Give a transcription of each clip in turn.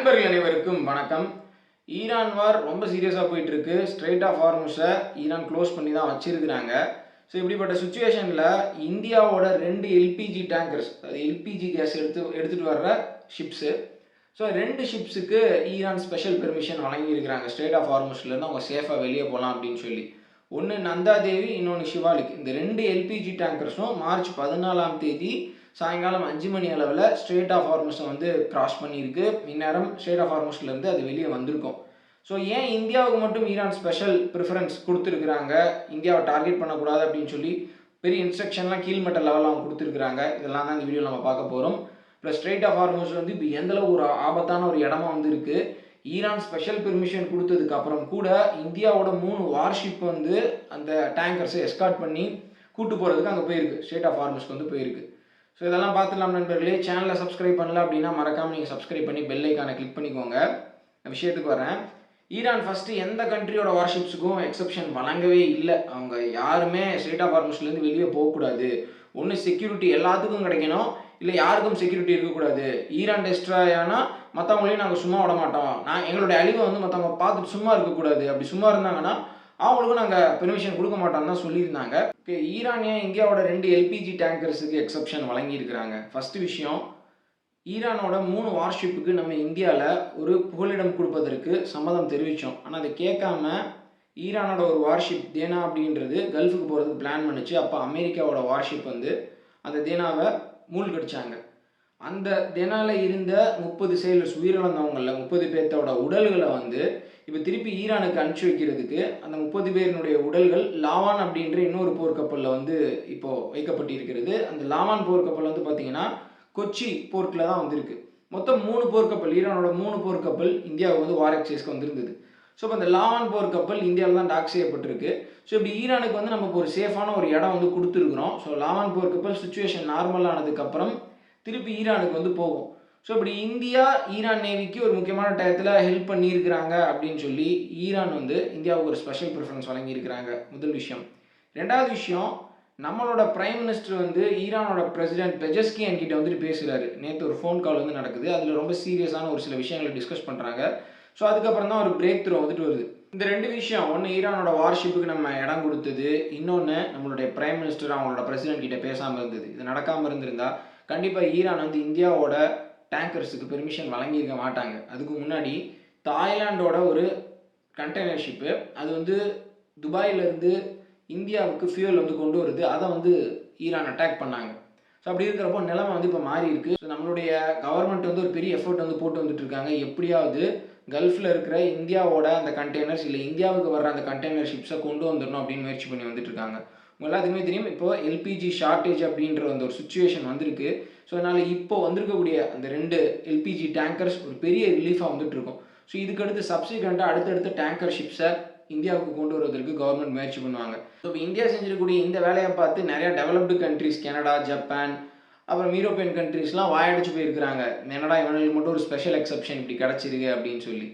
நண்பர்கள் அனைவருக்கும் வணக்கம். ஈரான் வார் ரொம்ப சீரியஸா போயிட்டு இருக்கு. ஸ்ட்ரெய்ட் ஆஃப் ஹார்முஸை ஈரான் க்ளோஸ் பண்ணி தான் வச்சிருக்கிறாங்க. ஸோ இப்படிப்பட்ட சுச்சுவேஷனில் இந்தியாவோட 2 எல்பிஜி டேங்கர்ஸ், அது எல்பிஜி கேஸ் எடுத்துகிட்டு வர்ற ஷிப்ஸு. ஸோ 2 ஷிப்ஸுக்கு ஈரான் ஸ்பெஷல் பெர்மிஷன் வழங்கியிருக்கிறாங்க. ஸ்ட்ரெய்ட் ஆஃப் ஹார்முஸ்லேருந்து அவங்க சேஃபாக வெளியே போகலாம் அப்படின்னு சொல்லி. ஒன்று நந்தா தேவி, இன்னொன்று ஷிவாலிக். இந்த 2 எல்பிஜி டேங்கர்ஸும் மார்ச் 14ஆம் தேதி சாயங்காலம் 5 மணி அளவில் ஸ்ட்ரெய்ட் ஆஃப் ஹார்முஸை வந்து கிராஸ் பண்ணியிருக்கு. இந்நேரம் ஸ்ட்ரெய்ட் ஆஃப் ஹார்முஸ்லேருந்து அது வெளியே வந்திருக்கும். ஸோ ஏன் இந்தியாவுக்கு மட்டும் ஈரான் ஸ்பெஷல் ப்ரிஃபரன்ஸ் கொடுத்துருக்குறாங்க, இந்தியாவை டார்கெட் பண்ணக்கூடாது அப்படின்னு சொல்லி பெரிய இன்ஸ்ட்ரக்ஷன்லாம் கீழ்மட்ட லெவலில் அவங்க கொடுத்துருக்குறாங்க. இதெல்லாம் தான் இந்த வீடியோவில் நம்ம பார்க்க போகிறோம். ப்ளஸ் ஸ்ட்ரெய்ட் ஆஃப் ஹார்முஸ் வந்து இப்போ எந்தளவு ஒரு ஆபத்தான ஒரு இடமா வந்து இருக்குது. ஈரான் ஸ்பெஷல் பெர்மிஷன் கொடுத்ததுக்கு அப்புறம் கூட இந்தியாவோட 3 வார்ஷிப் வந்து அந்த டேங்கர்ஸை எஸ்கார்ட் பண்ணி கூட்டு போகிறதுக்கு அங்கே போயிருக்கு. ஸ்ட்ரெய்ட் ஆஃப் ஹார்முஸ்க்கு வந்து போயிருக்கு. ஸோ இதெல்லாம் பார்த்துலாம் நண்பர்களே. சேனலை சப்ஸ்கிரைப் பண்ணல அப்படின்னா மறக்காமல் நீங்கள் சப்ஸ்கிரைப் பண்ணி பெல் ஐக்கானை கிளிக் பண்ணிக்கோங்க. விஷயத்துக்கு வரேன். ஈரான் ஃபஸ்ட்டு எந்த கண்ட்ரியோட வார்ஷிப்ஸுக்கும் எக்ஸப்ஷன் வழங்கவே இல்லை. அவங்க யாருமே ஸ்ட்ரெய்ட் ஆஃப் ஹார்முஸ்லேருந்து வெளியே போகக்கூடாது, ஒன்று செக்யூரிட்டி எல்லாத்துக்கும் கிடைக்கணும், இல்லை யாருக்கும் செக்யூரிட்டி இருக்கக்கூடாது. ஈரான் டெஸ்ட்ராய் ஆனால் மற்றவங்களையும் நாங்கள் சும்மா விட மாட்டோம், எங்களுடைய அழிவை வந்து மற்றவங்க பார்த்துட்டு சும்மா இருக்கக்கூடாது. அப்படி சும்மா இருந்தாங்கன்னா அவங்களுக்கும் நாங்கள் பெர்மிஷன் கொடுக்க மாட்டோம்னு தான் சொல்லியிருந்தாங்க. ஓகே, ஈரான் ஏன் இந்தியாவோட 2 எல்பிஜி டேங்கர்ஸுக்கு எக்ஸப்ஷன் வழங்கியிருக்கிறாங்க? ஃபஸ்ட்டு விஷயம், ஈரானோட 3 வார்ஷிப்புக்கு நம்ம இந்தியாவில் ஒரு புகலிடம் கொடுப்பதற்கு சம்மதம் தெரிவித்தோம். ஆனால் அதை கேட்காம ஈரானோட ஒரு வார்ஷிப் தேனா அப்படின்றது கல்ஃபுக்கு போகிறதுக்கு பிளான் பண்ணிச்சு. அப்போ அமெரிக்காவோட வார்ஷிப் வந்து அந்த தேனாவை மூழ்கடிச்சாங்க. அந்த தேனாவில் இருந்த 30 செயிலர்ஸ் உயிரிழந்தவங்களில் 30 பேர்த்தோட உடல்களை வந்து இப்போ திருப்பி ஈரானுக்கு அனுப்பிச்சி வைக்கிறதுக்கு அந்த 30 பேரினுடைய உடல்கள் லாவான் அப்படின்ற இன்னொரு போர்க்கப்பலில் வந்து இப்போது வைக்கப்பட்டிருக்கிறது. அந்த லாவான் போர்க்கப்பல் வந்து பார்த்திங்கன்னா கொச்சி போர்ட்டில் தான் வந்திருக்கு. மொத்தம் 3 போர்க்கப்பல், ஈரானோட 3 போர்க்கப்பல் இந்தியாவுக்கு வந்து வார் எக்ஸைஸ்க்கு வந்திருந்தது. ஸோ இப்போ அந்த லாவான் போர்க்கப்பல் இந்தியாவில் தான் டாக் செய்யப்பட்டிருக்கு. ஸோ இப்படி ஈரானுக்கு வந்து நமக்கு ஒரு சேஃபான ஒரு இடம் வந்து கொடுத்துருக்குறோம். ஸோ லாவான் போர்க்கப்பல் சுச்சுவேஷன் நார்மல் ஆனதுக்கப்புறம் திருப்பி ஈரானுக்கு வந்து போகும். ஸோ இப்படி இந்தியா ஈரான் நேவிக்கு ஒரு முக்கியமான டயத்தில் ஹெல்ப் பண்ணியிருக்கிறாங்க அப்படின்னு சொல்லி ஈரான் வந்து இந்தியாவுக்கு ஒரு ஸ்பெஷல் ப்ரிஃபரன்ஸ் வழங்கியிருக்கிறாங்க. முதல் விஷயம். ரெண்டாவது விஷயம், நம்மளோட பிரைம் மினிஸ்டர் வந்து ஈரானோட பிரசிடென்ட் பெஜஸ்கியான் கிட்ட வந்துட்டு பேசுகிறாரு. நேற்று ஒரு ஃபோன் கால் வந்து நடக்குது. அதில் ரொம்ப சீரியஸான ஒரு சில விஷயங்களை டிஸ்கஸ் பண்ணுறாங்க. ஸோ அதுக்கப்புறம் தான் ஒரு பிரேக் த்ரூ வந்துட்டு வருது. இந்த 2 விஷயம், ஒன்று ஈரானோட வார்ஷிப்புக்கு நம்ம இடம் கொடுத்தது, இன்னொன்று நம்மளுடைய பிரைம் மினிஸ்டர் அவங்களோட பிரசிடென்ட் கிட்ட பேசாமல் இருந்தது. இது நடக்காமல் இருந்திருந்தா கண்டிப்பாக ஈரான் வந்து இந்தியாவோட டேங்கர்ஸுக்கு பெர்மிஷன் வழங்கியிருக்க மாட்டாங்க. அதுக்கு முன்னாடி தாய்லாண்டோட ஒரு கண்டெய்னர் ஷிப்பு, அது வந்து துபாயிலேருந்து இந்தியாவுக்கு ஃபியூல் வந்து கொண்டு வருது. அதை வந்து ஈரான் அட்டாக் பண்ணாங்க. ஸோ அப்படி இருக்கிறப்போ நிலைமை வந்து இப்போ மாறி இருக்குது. ஸோ நம்மளுடைய கவர்மெண்ட் வந்து ஒரு பெரிய எஃபர்ட் வந்து போட்டு வந்துட்டு இருக்காங்க. எப்படியாவது கல்ஃபில் இருக்கிற இந்தியாவோட அந்த கண்டெய்னர்ஸ், இல்லை இந்தியாவுக்கு வர்ற அந்த கண்டெய்னர் ஷிப்ஸை கொண்டு வந்துடணும் அப்படின்னு முயற்சி பண்ணி வந்துட்டு இருக்காங்க. உங்கள் எல்லாத்துக்குமே தெரியும், இப்போ எல்பிஜி ஷார்ட்டேஜ் அப்படின்ற அந்த ஒரு சுச்சுவேஷன் வந்திருக்கு. ஸோ அதனால் இப்போ வந்திருக்கக்கூடிய அந்த 2 எல்பிஜி டேங்கர்ஸ் ஒரு பெரிய ரிலீஃபாக வந்துட்டு இருக்கும். ஸோ இதுக்கடுத்து சப்சிக்வெண்ட்டாக அடுத்தடுத்த டேங்கர் ஷிப்ஸை இந்தியாவுக்கு கொண்டு வருவதற்கு கவர்மெண்ட் முயற்சி பண்ணுவாங்க. ஸோ இப்போ இந்தியா செஞ்சிருக்கக்கூடிய இந்த வேலையை பார்த்து நிறையா டெவலப்டு கண்ட்ரிஸ், கனடா, ஜப்பான், அப்புறம் யூரோப்பியன் கண்ட்ரிஸ்லாம் வாயடிச்சு போயிருக்கிறாங்க. என்னடா இவங்களுக்கு மட்டும் ஒரு ஸ்பெஷல் எக்ஸப்ஷன் இப்படி கிடச்சிருக்கு அப்படின்னு சொல்லி.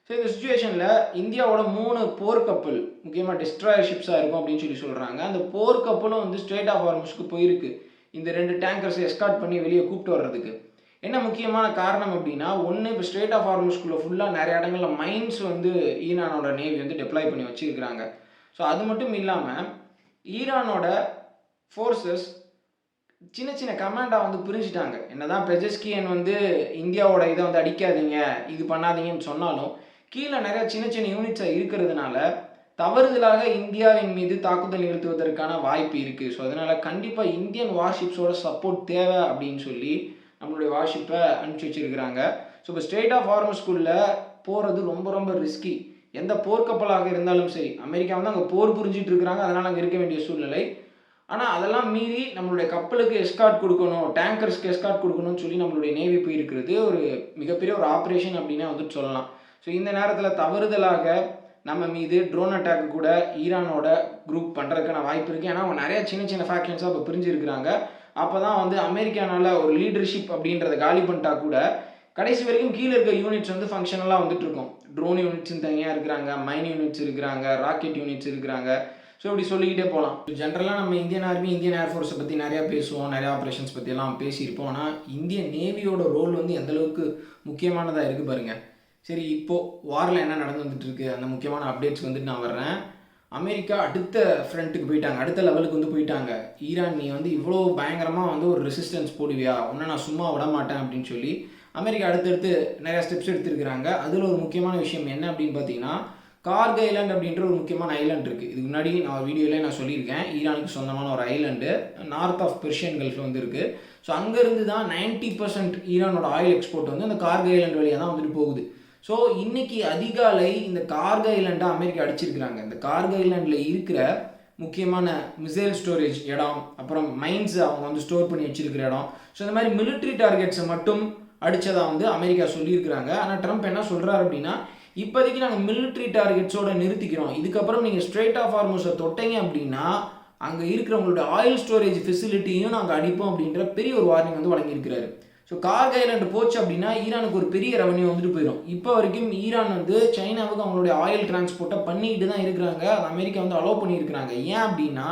ஸோ இந்த சுச்சுவேஷனில் இந்தியாவோட 3 போர்க்கப்பல் முக்கியமாக டெஸ்ட்ராயர் ஷிப்ஸாக இருக்கும் அப்படின்னு சொல்லி சொல்கிறாங்க. அந்த போர்க்கப்பலும் வந்து ஸ்ட்ரெய்ட் ஆஃப் ஹார்முஸ்க்கு போயிருக்கு இந்த 2 டேங்கர்ஸை எஸ்கார்ட் பண்ணி வெளியே கூப்பிட்டு வர்றதுக்கு. என்ன முக்கியமான காரணம் அப்படின்னா, ஒன்று இப்போ ஸ்ட்ரெய்ட் ஆஃப் ஹார்முஸ்குள்ளே ஃபுல்லாக நிறைய இடங்களில் மைன்ஸ் வந்து ஈரானோட நேவி வந்து டெப்ளாய் பண்ணி வச்சுருக்கிறாங்க. ஸோ அது மட்டும் இல்லாமல் ஈரானோட ஃபோர்ஸஸ் சின்ன சின்ன கமாண்டாக வந்து பிரிஞ்சுட்டாங்க. என்னதான் பெஜஸ்கியன் வந்து இந்தியாவோட இதை வந்து அடிக்காதீங்க, இது பண்ணாதீங்கன்னு சொன்னாலும் கீழே நிறைய சின்ன சின்ன யூனிட்ஸாக இருக்கிறதுனால தவறுதலாக இந்தியாவின் மீது தாக்குதல் நிகழ்த்துவதற்கான வாய்ப்பு இருக்குது. ஸோ அதனால் கண்டிப்பாக இந்தியன் வார்ஷிப்ஸோட சப்போர்ட் தேவை அப்படின்னு சொல்லி நம்மளுடைய வார்ஷிப்பை அனுப்பிச்சி வச்சுருக்கிறாங்க. ஸோ இப்போ ஸ்ட்ரெய்ட் ஆஃப் ஹார்முஸ்குள்ளே போகிறது ரொம்ப ரொம்ப ரிஸ்கி. எந்த போர்க்கப்பலாக இருந்தாலும் சரி, அமெரிக்கா வந்து அங்கே போர் புரிஞ்சிட்டு இருக்கிறாங்க, அதனால் அங்கே இருக்க வேண்டிய சூழ்நிலை. ஆனால் அதெல்லாம் மீறி நம்மளுடைய கப்பலுக்கு எஸ்கார்ட் கொடுக்கணும், டேங்கர்ஸ்க்கு எஸ்கார்ட் கொடுக்கணும்னு சொல்லி நம்மளுடைய நேவி போயிருக்கிறது ஒரு மிகப்பெரிய ஒரு ஆப்ரேஷன் அப்படின்னே வந்துட்டு சொல்லலாம். ஸோ இந்த நேரத்தில் தவறுதலாக நம்ம மீது ட்ரோன் அட்டாக்கு கூட ஈரானோட குரூப் பண்ணுறதுக்கான வாய்ப்பு இருக்குது. ஏன்னா அவங்க நிறைய சின்ன சின்ன ஃபேக்ஷன்ஸாக இப்போ பிரிஞ்சிருக்கிறாங்க. அப்போ தான் வந்து அமெரிக்கானால ஒரு லீடர்ஷிப் அப்படின்றத காலி பண்ணிட்டா கூட கடைசி வரைக்கும் கீழே இருக்க யூனிட்ஸ் வந்து ஃபங்க்ஷனலாக வந்துட்டு இருக்கும். ட்ரோன் யூனிட்ஸ்னு தனியாக இருக்கிறாங்க, மைன் யூனிட்ஸ் இருக்கிறாங்க, ராக்கெட் யூனிட்ஸ் இருக்கிறாங்க. ஸோ இப்படி சொல்லிக்கிட்டே போகலாம். ஜென்ரலாக நம்ம இந்தியன் ஆர்மி, இந்தியன் ஏர்ஃபோர்ஸை பற்றி நிறையா பேசுவோம், நிறையா ஆப்ரேஷன்ஸ் பற்றியெல்லாம் பேசியிருப்போம். ஆனால் இந்தியன் நேவியோட ரோல் வந்து எந்தளவுக்கு முக்கியமானதாக இருக்குது பாருங்கள். சரி, இப்போது வாரில் என்ன நடந்து வந்துட்டுருக்கு, அந்த முக்கியமான அப்டேட்ஸ் வந்துட்டு நான் வர்றேன். அமெரிக்கா அடுத்த ஃப்ரண்ட்டுக்கு போயிட்டாங்க, அடுத்த லெவலுக்கு வந்து போயிட்டாங்க. ஈரான் நீ வந்து இவ்வளோ பயங்கரமாக வந்து ஒரு ரெசிஸ்டன்ஸ் போடுவியா, ஒன்றை நான் சும்மா விட மாட்டேன் அப்படின்னு சொல்லி அமெரிக்கா அடுத்தடுத்து நிறையா ஸ்டெப்ஸ் எடுத்துருக்கிறாங்க. அதில் ஒரு முக்கியமான விஷயம் என்ன அப்படின்னு பார்த்தீங்கன்னா, கார்க் ஐலாண்ட் அப்படின்ற ஒரு முக்கியமான ஐலாண்ட் இருக்குது. இதுக்கு முன்னாடி நான் வீடியோவில் நான் சொல்லியிருக்கேன், ஈரானுக்கு சொந்தமான ஒரு ஐலாண்டு நார்த் ஆஃப் பெர்ஷியன் கல்ஃபில் வந்து இருக்குது. ஸோ அங்கேருந்து தான் 90% ஈரானோட ஆயில் எக்ஸ்போர்ட் வந்து அந்த கார்க் ஐலாண்ட் வழியாக தான் வந்துட்டு போகுது. ஸோ இன்றைக்கி அதிகாலை இந்த கார்க் ஐலாண்டை அமெரிக்கா அடிச்சிருக்கிறாங்க. இந்த கார்க் ஐலாண்டில் இருக்கிற முக்கியமான மிசைல் ஸ்டோரேஜ் இடம், அப்புறம் மைன்ஸ் அவங்க வந்து ஸ்டோர் பண்ணி வச்சிருக்கிற இடம், ஸோ இந்த மாதிரி மிலிட்ரி டார்கெட்ஸை மட்டும் அடித்ததாக வந்து அமெரிக்கா சொல்லியிருக்கிறாங்க. ஆனால் ட்ரம்ப் என்ன சொல்கிறார் அப்படின்னா, இப்போதைக்கு நாங்கள் மிலிட்ரி டார்கெட்ஸோடு நிறுத்திக்கிறோம், இதுக்கப்புறம் நீங்கள் ஸ்ட்ரெயிட் ஆஃப் ஹார்முஸை தொட்டீங்க அப்படின்னா அங்கே இருக்கிறவங்களோட ஆயில் ஸ்டோரேஜ் ஃபெசிலிட்டியும் நாங்கள் அடிப்போம் அப்படின்ற பெரிய ஒரு வார்னிங் வந்து வழங்கியிருக்கிறாரு. ஸோ கார்க் ஐலாண்டு போச்சு அப்படின்னா ஈரானுக்கு ஒரு பெரிய ரெவன்யூ வந்துட்டு போயிடும். இப்போ வரைக்கும் ஈரான் வந்து சைனாவுக்கு அவங்களுடைய ஆயில் டிரான்ஸ்போர்ட்டை பண்ணிக்கிட்டு தான் இருக்கிறாங்க. அது அமெரிக்கா வந்து அலோவ் பண்ணியிருக்கிறாங்க. ஏன் அப்படின்னா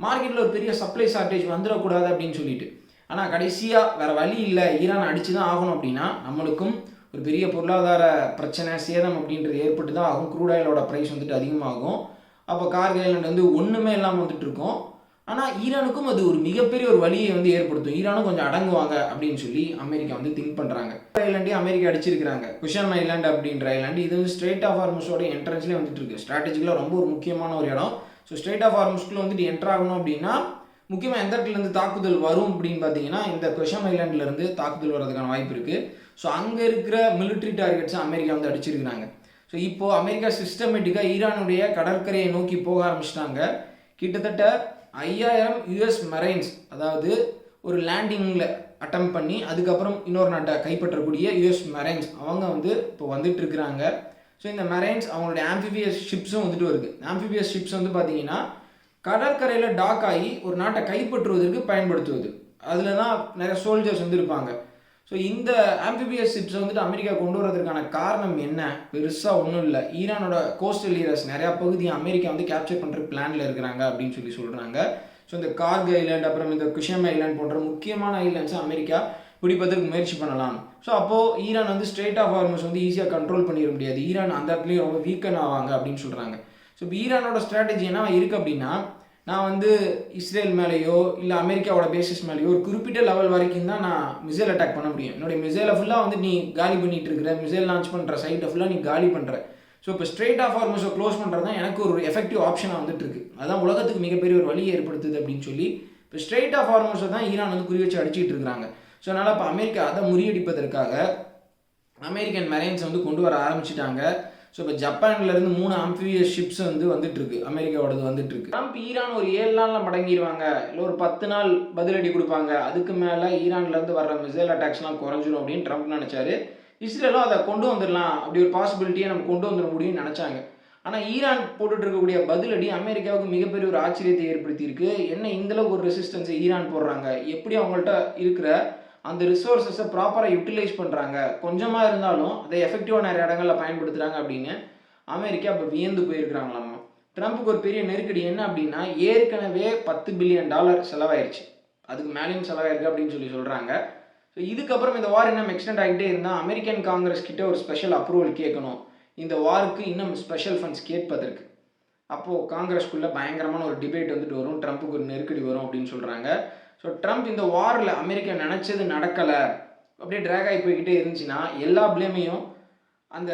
மார்க்கெட்டில் ஒரு பெரிய சப்ளை ஷார்ட்டேஜ் வந்துடக்கூடாது அப்படின்னு சொல்லிட்டு. ஆனால் கடைசியாக வேறு வழி இல்லை, ஈரான் அடித்து தான் ஆகணும் அப்படின்னா நம்மளுக்கும் ஒரு பெரிய பொருளாதார பிரச்சனை, சேதம் அப்படின்றது ஏற்பட்டு தான் ஆகும். க்ரூட் ஆயிலோட ப்ரைஸ் வந்துட்டு அதிகமாகும். அப்போ கார்க் ஐலாண்டு வந்து ஒன்றுமே இல்லாமல் வந்துட்டு இருக்கும். ஆனால் ஈரானுக்கும் அது ஒரு மிகப்பெரிய ஒரு வழியை வந்து ஏற்படுத்தும். ஈரானும் கொஞ்சம் அடங்குவாங்க அப்படின்னு சொல்லி அமெரிக்கா வந்து திங்க் பண்ணுறாங்க. ஐலாண்டே அமெரிக்கா அடிச்சிருக்கிறாங்க, குஷம் ஐலாண்ட் அப்படின்ற ஐலாண்டு. இது வந்து ஸ்ட்ரெயிட் ஆஃப் ஹார்முஸோட என்ட்ரன்ஸ்லேயே வந்துட்டு இருக்கு. ஸ்ட்ராட்டஜிக்கலாக ரொம்ப ஒரு முக்கியமான ஒரு இடம். ஸோ ஸ்ட்ரெயிட் ஆஃப் ஹார்முஸ்க்குள்ளே வந்துட்டு என்ட்ரு ஆகணும் அப்படின்னா முக்கியமாக எந்த இடத்துலேருந்து தாக்குதல் வரும் அப்படின்னு பார்த்தீங்கன்னா இந்த குஷம் ஐலாண்ட்லேருந்து தாக்குதல் வர்றதுக்கான வாய்ப்பு இருக்குது. ஸோ அங்கே இருக்கிற மிலிட்ரி டார்கெட்ஸை அமெரிக்கா வந்து அடிச்சிருக்கிறாங்க. ஸோ இப்போது அமெரிக்கா சிஸ்டமேட்டிக்காக ஈரானுடைய கடற்கரையை நோக்கி போக ஆரம்பிச்சிட்டாங்க. கிட்டத்தட்ட 5000 US மெரைன்ஸ், அதாவது ஒரு லேண்டிங்கில் அட்டம் பண்ணி அதுக்கப்புறம் இன்னொரு நாட்டை கைப்பற்றக்கூடிய US மெரைன்ஸ் அவங்க வந்து இப்போ வந்துட்டு இருக்கிறாங்க. ஸோ இந்த மெரைன்ஸ் அவங்களுடைய ஆம்பிபியஸ் ஷிப்ஸும் வந்துட்டு வருது. ஆம்பிபியஸ் ஷிப்ஸ் வந்து பார்த்தீங்கன்னா கடற்கரையில் டாக் ஆகி ஒரு நாட்டை கைப்பற்றுவதற்கு பயன்படுத்துவது. அதில் தான் நிறைய சோல்ஜர்ஸ் வந்து இருப்பாங்க. ஸோ இந்த ஆம்பிபியஸ் ஷிப்ஸை வந்துட்டு அமெரிக்கா கொண்டு வரதுக்கான காரணம் என்ன? பெருசாக ஒன்றும் இல்லை, ஈரானோட கோஸ்டல் ஏரியாஸ் நிறையா பகுதியை அமெரிக்கா வந்து கேப்சர் பண்ணுற பிளானில் இருக்கிறாங்க அப்படின்னு சொல்லி சொல்கிறாங்க. ஸோ இந்த கார்க் ஐலாண்ட், அப்புறம் இந்த குஷம் ஐலாண்ட் போன்ற முக்கியமான ஐலாண்ட்ஸை அமெரிக்கா பிடிப்பதற்கு முயற்சி பண்ணலாம். ஸோ அப்போது ஈரான் வந்து ஸ்ட்ரெயிட் ஆஃப் ஹார்முஸ் வந்து ஈஸியாக கண்ட்ரோல் பண்ணிட முடியாது, ஈரான் அந்த இடத்துலையும் ரொம்ப வீக்கன் ஆவாங்க அப்படின்னு சொல்கிறாங்க. ஸோ இப்போ ஈரானோட ஸ்ட்ராட்டஜி என்ன இருக்குது அப்படின்னா, நான் வந்து இஸ்ரேல் மேலேயோ இல்லை அமெரிக்காவோட பேசிஸ் மேலேயோ ஒரு குறிப்பிட்ட லெவல் வரைக்கும் தான் நான் மிசைல் அட்டாக் பண்ண முடியும். என்னுடைய மிசைலை ஃபுல்லாக வந்து நீ காலி பண்ணிட்டு இருக்கிற, மிசைல் லான்ச் பண்ணுற சைட்டை ஃபுல்லாக நீ காலி பண்ணுற. ஸோ இப்போ ஸ்ட்ரெயிட் ஆஃப் ஹார்முஸை க்ளோஸ் பண்ணுறது தான் எனக்கு ஒரு எஃபெக்டிவ் ஆப்ஷனாக வந்துட்டு இருக்கு. அதான் உலகத்துக்கு மிகப்பெரிய ஒரு வழியை ஏற்படுத்துது அப்படின்னு சொல்லி இப்போ ஸ்ட்ரெயிட் ஆஃப் ஹார்முஸை தான் ஈரான் வந்து குறி வச்சு அடிச்சுட்டு இருக்கிறாங்க. ஸோ அதனால் இப்போ அமெரிக்கா அதை முறியடிப்பதற்காக அமெரிக்கன் மெரைன்ஸ் வந்து கொண்டு வர ஆரம்பிச்சிட்டாங்க. ஸோ இப்போ ஜப்பான்லேருந்து 3 ஆம்பிபியஸ் ஷிப்ஸ் வந்து வந்துட்டுருக்கு, அமெரிக்காவோடது வந்துட்டுருக்கு. ட்ரம்ப் ஈரான் ஒரு 7 நாளில் மடங்கிடுவாங்க, இல்லை ஒரு 10 நாள் பதிலடி கொடுப்பாங்க, அதுக்கு மேலே ஈரான்லேருந்து வர்ற மிசைல் அட்டாக்ஸ்லாம் குறைஞ்சிரும் அப்படின்னு ட்ரம்ப் நினச்சாரு. இஸ்ரேலும் அதை கொண்டு வந்துடலாம், அப்படி ஒரு பாசிபிலிட்டியை நம்ம கொண்டு வந்துட முடியும்னு நினச்சாங்க. ஆனால் ஈரான் போட்டுட்டு இருக்கக்கூடிய பதிலடி அமெரிக்காவுக்கு மிகப்பெரிய ஒரு ஆச்சரியத்தை ஏற்படுத்தியிருக்கு. என்ன இந்தளவுக்கு ஒரு ரெசிஸ்டன்ஸை ஈரான் போடுறாங்க, எப்படி அவங்கள்ட்ட இருக்கிற அந்த ரிசோர்ஸஸை ப்ராப்பராக யூட்டிலைஸ் பண்ணுறாங்க, கொஞ்சமாக இருந்தாலும் அதை எஃபெக்டிவாக நிறைய இடங்களில் பயன்படுத்துகிறாங்க அப்படின்னு அமெரிக்கா இப்போ வியந்து போயிருக்கிறாங்களாம். ட்ரம்ப்புக்கு ஒரு பெரிய நெருக்கடி என்ன அப்படின்னா, ஏற்கனவே $10 பில்லியன் செலவாயிருச்சு, அதுக்கு மேலேயும் செலவாயிருக்கு அப்படின்னு சொல்லி சொல்கிறாங்க. ஸோ இதுக்கப்புறம் இந்த வார் இன்னும் எக்ஸ்டெண்ட் ஆகிட்டே இருந்தால் அமெரிக்கன் காங்கிரஸ் கிட்ட ஒரு ஸ்பெஷல் அப்ரூவல் கேட்கணும், இந்த வாருக்கு இன்னும் ஸ்பெஷல் ஃபண்ட்ஸ் கேட்பதற்கு. அப்போது காங்கிரஸ்குள்ளே பயங்கரமான ஒரு டிபேட் வந்துட்டு வரும், ட்ரம்ப்புக்கு ஒரு நெருக்கடி வரும் அப்படின்னு சொல்கிறாங்க. ஸோ ட்ரம்ப் இந்த வாரில் அமெரிக்கா நினச்சது நடக்கலை, அப்படியே ட்ராக் ஆகி போய்கிட்டே இருந்துச்சுன்னா எல்லா பிளேமையும் அந்த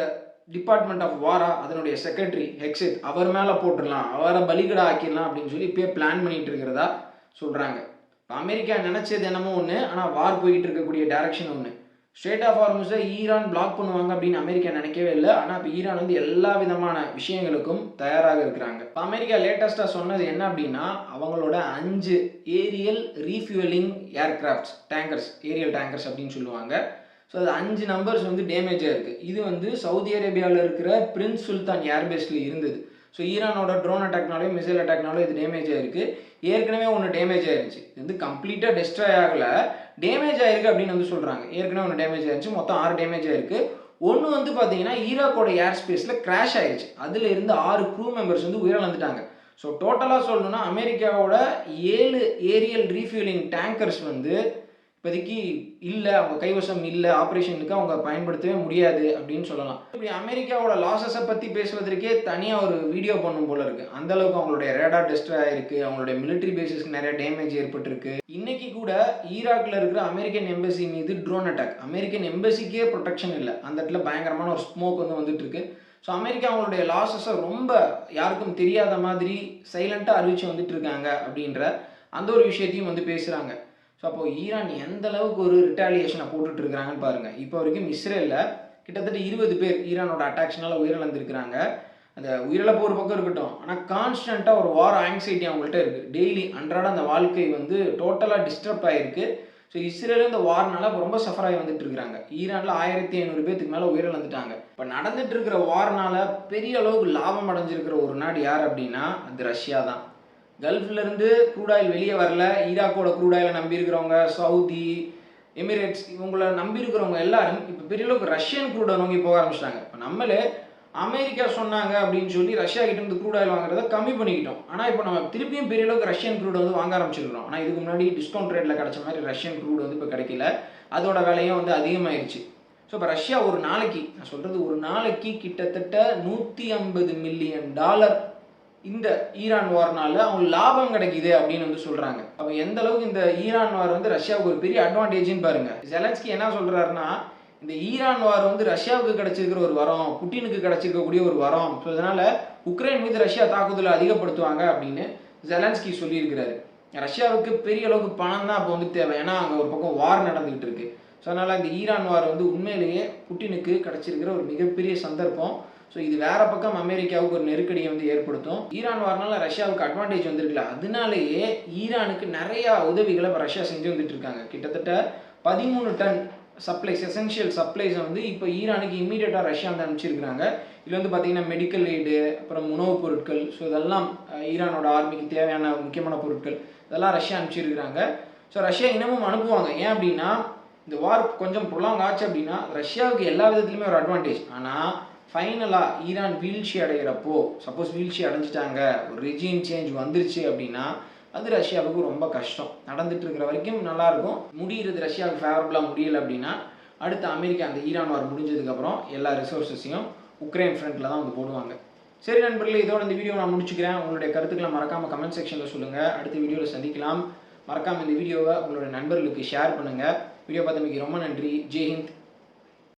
டிபார்ட்மெண்ட் ஆஃப் வாரா அதனுடைய செக்ரட்டரி ஹெக்ஸெட் அவர் மேலே போட்டுடலாம், அவரை பலிகடா ஆக்கிடலாம் அப்படின்னு சொல்லி இப்போயே பிளான் பண்ணிகிட்டு இருக்கிறதா சொல்கிறாங்க. இப்போ அமெரிக்கா நினச்சது என்னமோ ஒன்று, ஆனால் வார் போய்கிட்டு இருக்கக்கூடிய டைரக்ஷன் ஒன்று. ஸ்ட்ரெயிட் ஆஃப் ஹார்முஸை ஈரான் பிளாக் பண்ணுவாங்க அப்படின்னு அமெரிக்கா நினைக்கவே இல்லை. ஆனால் இப்போ ஈரான் வந்து எல்லா விதமான விஷயங்களுக்கும் தயாராக இருக்கிறாங்க. இப்போ அமெரிக்கா லேட்டஸ்ட்டாக சொன்னது என்ன அப்படின்னா, அவங்களோட 5 aerial refuelling aircrafts, tankers, aerial tankers அப்படின்னு சொல்லுவாங்க. ஸோ அது 5 நம்பர்ஸ் வந்து டேமேஜாக இருக்குது. இது வந்து சவுதி அரேபியாவில் இருக்கிற பிரின்ஸ் சுல்தான் ஏர்பேஸில் இருந்தது. ஸோ ஈரானோட ட்ரோன் அட்டாக்னாலையும் மிசைல் அட்டாக்னாலும் இது டேமேஜ் ஆகிருக்கு. ஏற்கனவே ஒன்று டேமேஜ் ஆயிருச்சு, இது வந்து கம்ப்ளீட்டாக டெஸ்ட்ராய் ஆகலை, டேமேஜ் ஆயிருக்கு அப்படின்னு வந்து சொல்கிறாங்க. ஏற்கனவே ஒன்று டேமேஜ் ஆயிடுச்சு, மொத்தம் 6 டேமேஜ் ஆயிருக்கு. ஒன்று வந்து பார்த்தீங்கன்னா ஈராக்கோட ஏர் ஸ்பேஸில் கிராஷ் ஆயிடுச்சு, அதில் இருந்து 6 க்ரூ மெம்பர்ஸ் வந்து உயிரிழந்துட்டாங்க. ஸோ டோட்டலாக சொல்லணும்னா அமெரிக்காவோட 7 ஏரியல் ரீஃபியூலிங் டேங்கர்ஸ் வந்து இப்போதைக்கு இல்லை, அவங்க கைவசம் இல்லை, ஆப்ரேஷனுக்கு அவங்க பயன்படுத்தவே முடியாது அப்படின்னு சொல்லலாம். இப்படி அமெரிக்காவோட லாஸஸை பற்றி பேசுவதற்கே தனியாக ஒரு வீடியோ பண்ணும் போல இருக்குது. அந்தளவுக்கு அவங்களுடைய ரேடார் டெஸ்ட் ஆகிருக்கு, அவங்களுடைய மிலிட்ரி பேசிஸ்க்கு நிறைய டேமேஜ் ஏற்பட்டிருக்கு. இன்னைக்கு கூட ஈராக்கில் இருக்கிற அமெரிக்கன் எம்பசி மீது ட்ரோன் அட்டாக், அமெரிக்கன் எம்பசிக்கே ப்ரொடெக்ஷன் இல்லை, அந்த இடத்துல பயங்கரமான ஒரு ஸ்மோக் வந்து வந்துட்டு இருக்கு. ஸோ அமெரிக்கா அவங்களுடைய லாஸஸை ரொம்ப யாருக்கும் தெரியாத மாதிரி சைலண்ட்டாக அறிவிச்சு வந்துட்டு இருக்காங்க அப்படின்ற அந்த ஒரு விஷயத்தையும் வந்து பேசுகிறாங்க. ஸோ அப்போது ஈரான் எந்த அளவுக்கு ஒரு ரிட்டாலியேஷனை போட்டுட்டு இருக்கிறாங்கன்னு பாருங்கள். இப்போ வரைக்கும் இஸ்ரேலில் கிட்டத்தட்ட 20 பேர் ஈரானோட அட்டாக்ஷனால் உயிரிழந்திருக்கிறாங்க. அந்த உயிரிழப்பு ஒரு பக்கம் இருக்கட்டும், ஆனால் கான்ஸ்டண்ட்டாக ஒரு வார் ஆங்ஸைட்டி அவங்கள்ட்ட இருக்குது. டெய்லி அன்றாட அந்த வாழ்க்கை வந்து டோட்டலாக டிஸ்டர்ப் ஆகிருக்கு. ஸோ இஸ்ரேலும் இந்த வார்னால ரொம்ப சஃபர் ஆகி வந்துட்டு இருக்கிறாங்க. ஈரானில் 1500 பேத்துக்கு மேலே உயிரிழந்துட்டாங்க. இப்போ நடந்துட்டு இருக்கிற வார்னால பெரிய அளவுக்கு லாபம் அடைஞ்சிருக்கிற ஒரு நாடு யார் அப்படின்னா அது ரஷ்யா தான். கல்ஃப்லேருந்து க்ரூட் ஆயில் வெளியே வரல, ஈராக்கோட க்ரூட் ஆயிலை நம்பியிருக்கிறவங்க, சவுதி, எமிரேட்ஸ் இவங்கள நம்பியிருக்கிறவங்க எல்லாரும் இப்போ பெரிய அளவுக்கு ரஷ்யன் க்ரூடை நோக்கி போக ஆரம்பிச்சிட்டாங்க. இப்போ நம்மளே அமெரிக்கா சொன்னாங்க அப்படின்னு சொல்லி ரஷ்யா கிட்ட இருந்து க்ரூட் ஆயில் வாங்குறத கம்மி பண்ணிக்கிட்டோம். ஆனால் இப்போ நம்ம திருப்பியும் பெரிய அளவுக்கு ரஷ்யன் க்ரூட் வந்து வாங்க ஆரம்பிச்சிருக்கிறோம். ஆனால் இதுக்கு முன்னாடி டிஸ்கவுண்ட் ரேட்டில் கிடைச்ச மாதிரி ரஷ்யன் க்ரூட் வந்து இப்போ கிடைக்கல, அதோட விலையும் வந்து அதிகமாகிடுச்சு. ஸோ இப்போ ரஷ்யா ஒரு நாளைக்கு, நான் சொல்கிறது ஒரு நாளைக்கு கிட்டத்தட்ட $150 மில்லியன் இந்த ஈரான் வார்னால அவங்களுக்கு லாபம் கிடைக்குது அப்படின்னு வந்து சொல்கிறாங்க. அப்போ எந்த அளவுக்கு இந்த ஈரான் வார் வந்து ரஷ்யாவுக்கு ஒரு பெரிய அட்வான்டேஜ்னு பாருங்கள். ஜெலன்ஸ்கி என்ன சொல்கிறாருன்னா, இந்த ஈரான் வார் வந்து ரஷ்யாவுக்கு கிடைச்சிருக்கிற ஒரு வரம், புட்டினுக்கு கிடைச்சிருக்கக்கூடிய ஒரு வரம். ஸோ அதனால் உக்ரைன் மீது ரஷ்யா தாக்குதலை அதிகப்படுத்துவாங்க அப்படின்னு ஜெலன்ஸ்கி சொல்லியிருக்கிறாரு. ரஷ்யாவுக்கு பெரிய அளவுக்கு பணம் தான் அப்போ வந்து தேவை, ஏன்னா அங்கே ஒரு பக்கம் வார் நடந்துகிட்டு இருக்கு. ஸோ அதனால் இந்த ஈரான் வார் வந்து உண்மையிலேயே புட்டினுக்கு கிடைச்சிருக்கிற ஒரு மிகப்பெரிய சந்தர்ப்பம். ஸோ இது வேறு பக்கம் அமெரிக்காவுக்கு ஒரு நெருக்கடியை வந்து ஏற்படுத்தும். ஈரான் வார்னால ரஷ்யாவுக்கு அட்வான்டேஜ் வந்துருக்குல்ல, அதனாலேயே ஈரானுக்கு நிறையா உதவிகளை இப்போ ரஷ்யா செஞ்சு வந்துட்டு இருக்காங்க. கிட்டத்தட்ட 13 டன் சப்ளைஸ், எசென்ஷியல் சப்ளைஸை வந்து இப்போ ஈரானுக்கு இம்மீடியட்டாக ரஷ்யா வந்து அனுப்பிச்சிருக்கிறாங்க. இதில் வந்து பார்த்திங்கன்னா மெடிக்கல் எய்டு, அப்புறம் உணவுப் பொருட்கள், ஸோ இதெல்லாம் ஈரானோட ஆர்மிக்கு தேவையான முக்கியமான பொருட்கள் இதெல்லாம் ரஷ்யா அனுப்பிச்சிருக்கிறாங்க. ஸோ ரஷ்யா இன்னமும் அனுப்புவாங்க. ஏன் அப்படின்னா இந்த வார் கொஞ்சம் ப்ரொலாங் ஆச்சு அப்படின்னா ரஷ்யாவுக்கு எல்லா விதத்துலையுமே ஒரு அட்வான்டேஜ். ஆனால் ஃபைனலாக ஈரான் வீழ்ச்சி அடைகிறப்போ, சப்போஸ் வீழ்ச்சி அடைஞ்சிட்டாங்க, ஒரு ரெஜிம் சேஞ்ச் வந்துருச்சு அப்படின்னா அது ரஷ்யாவுக்கு ரொம்ப கஷ்டம். நடந்துட்டு இருக்கிற வரைக்கும் நல்லாயிருக்கும், முடிகிறது ரஷ்யாவுக்கு ஃபேவரபுளாக முடியலை அப்படின்னா அடுத்து அமெரிக்கா அந்த ஈரான் வார் முடிஞ்சதுக்கப்புறம் எல்லா ரிசோர்ஸஸையும் உக்ரைன் ஃப்ரண்ட்டில் தான் வந்து போடுவாங்க. சரி நண்பர்களே, இதோட இந்த வீடியோ நான் முடிச்சுக்கிறேன். உங்களுடைய கருத்துக்களை மறக்காமல் கமெண்ட் செக்ஷனில் சொல்லுங்கள். அடுத்த வீடியோவில் சந்திக்கலாம். மறக்காமல் இந்த வீடியோவை உங்களுடைய நண்பர்களுக்கு ஷேர் பண்ணுங்கள். வீடியோ பார்த்தமைக்கு ரொம்ப நன்றி. ஜெய் ஹிந்த்.